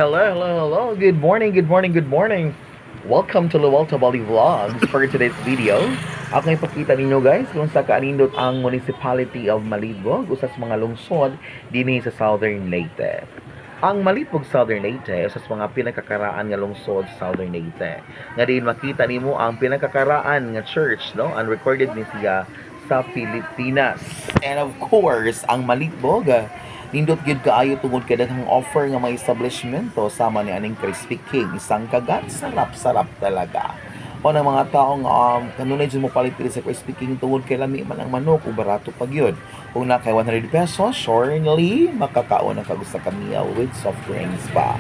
Hello, hello, hello. Good morning, good morning, good morning. Welcome to Luwalta Bali Vlogs for today's video. Ako ipakita ninyo guys kung sa kaanindot ang Municipality of Malibog usas mga lungsod dinhi sa Southern Leyte. Ang Malibog Southern Leyte usas mga pinakakaraan nga lungsod sa Southern Leyte. Nga din makita nimo ang pinakakaraan nga church, no? Unrecorded ni siya sa Pilipinas. And of course, ang Malibog nindot gyud kaayo tungod kay daghang offer nga mga establishmento sama ni aning Crispy King, isang kagat sarap-sarap talaga. O ng mga taong kanunay dyan mo palit sa Crispy King tungod kay lami man ang manok o barato pag yun. Kung na kay 100 pesos, surely makakaon ang kagusta kamiya with soft drinks pa.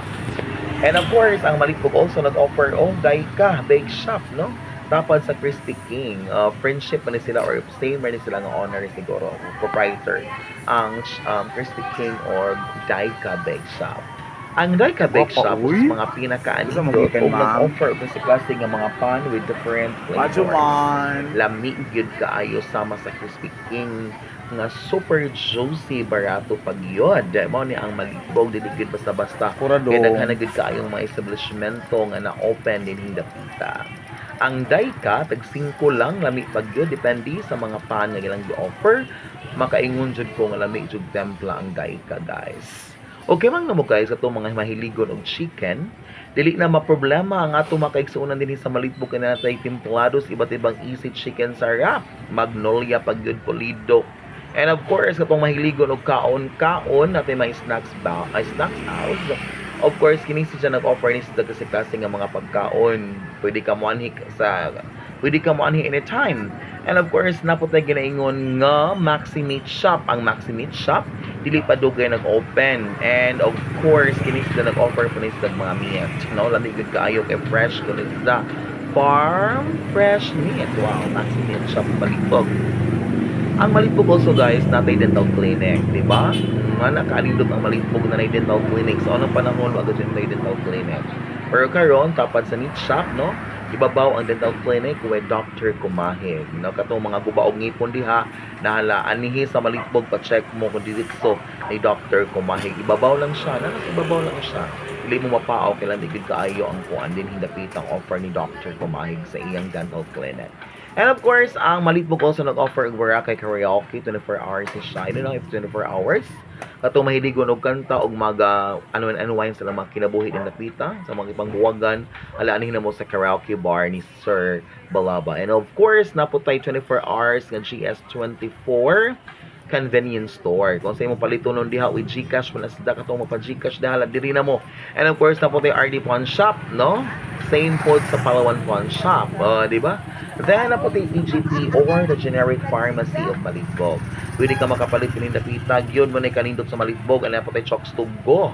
And of course, ang Malibog also nag-offer Daika Bake Shop, no? Tapos sa Crispy King, friendship man ni sila or same man ni sila ng owner siguro, proprietor, ang Crispy King or Daika Bake Shop. Ang Daika Bake Shop is mga pinaka-anito kung nag-offer kung sa klase ng mga pan with different flavors. Lami gyud kaayo sama sa Crispy King nga super juicy barato pag yun. Mo ni ang Malibog dili gyud basta-basta. Kaya daghan gyud kaayong mga establishmento nga na-open din hindapita. Ang Daika, tag 5 lang, lami pag yun, depende sa mga pan nga ilang i-offer. Makaingon jud ko nga lami jud templa ang Daika, guys. Okay man mo guys, atong mga mahiligon og chicken, dili na maproblema ang ato makaigsuonan din sa Malibog na natay templados, iba't ibang easy chicken sarap, magnolia pag yun, polido. And of course, katong mahiligon og kaon-kaon, natin may snacks house. Of course, kini siya nag-offer ni sa klase nga mga pagkaon. Pwede ka mo anhi anytime. And of course, naputay ginaingon nga Maxi Meat Shop. Ang Maxi Meat Shop, dili pa dugay nag-open. And of course, kini siya nag-offer po ni sa mga meat. No, lami gud kaayo kay fresh kuno sa farm fresh meat. Wow, Maxi Meat Shop Malibog. Ang Malibog also guys, natay dental clinic, di ba? Nga nakaanindot ang Malibog na dental clinic. So, anong panahon wag dyan tayo dental clinic? Pero karon tapad sa meat shop, no? Ibabaw ang dental clinic with Dr. Kumahig. No? Katong mga gubaog ngipon diha, nahala, anihi sa Malibog, pa-check mo kung dito ni Dr. Kumahig. Ibabaw lang siya, ibabaw lang siya. Hindi mo mapaaw, kailan digid kaayo ang kuan din hindapitang offer ni Dr. Kumahig sa iyang dental clinic. And of course, ang Malibog also nag-offer ng Boracay Karaoke, 24 hours siya. I don't know if 24 hours. Katong mahiligon og kanta og maga unwind sa mga kinabuhi ng napita sa mga ibang buwagan. Alaanin na mo sa karaoke bar ni Sir Balaba. And of course, naputay 24 hours ng GS24 convenience store. Kung sa imo palito nun diha with GCash, wala sida katong mapa-GCash diha diri na mo. And of course, naputay RD Pawn Shop, no? Same pod sa Palawan Pawn Shop, di ba? Then, naputay EGP or the generic pharmacy of Malibog. Pwede ka makapalit ng dapita, yun mo na kanindot sa Malibog, and naputay Chokes to Go.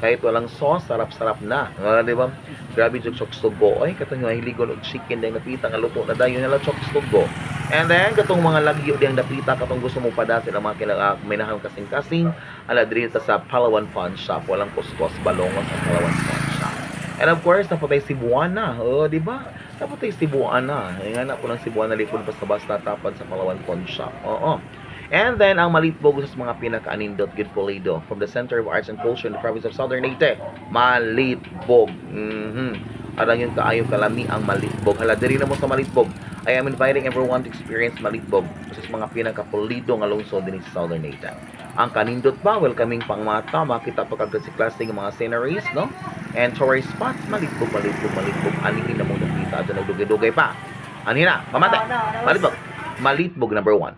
Kahit walang sauce, sarap-sarap na. Di ba? Grabe yung Chokes to Go. Ay, katong yung hiligon og chicken dahil napita, nga luto na dahil nila Chokes to Go. And then, katong mga lagyo diyang napita, katong gusto mo padasin ang mga minahang kasing-kasing, ala dito sa Palawan Pawn Shop. Walang kuskus, balongos sa Palawan Pawn Shop. And of course, naputay Cebuana. Di ba? Naputay Cebuana. Nga na po ng Cebuana lipon basta-basta tapad sa Palawan Pawn Shop. And then, ang Malibog sa mga pinaka-anindot good Pulido from the Center of Arts and Culture in the province of Southern Leyte. Malibog. Arang yung kaayo kalami ang Malibog. Hala, diri na mo sa Malibog. I am inviting everyone to experience Malibog sa mga pinaka-Pulido nga lungsod din sa Southern Leyte. Ang kanindot pa, welcoming pang mata, makita pa kagad si klase ng mga sceneries, no? And tourist spots, Malibog. Anihin na mong nakita. Diyan nagdugay-dugay pa. Ani na, pamatay. Malibog number 1.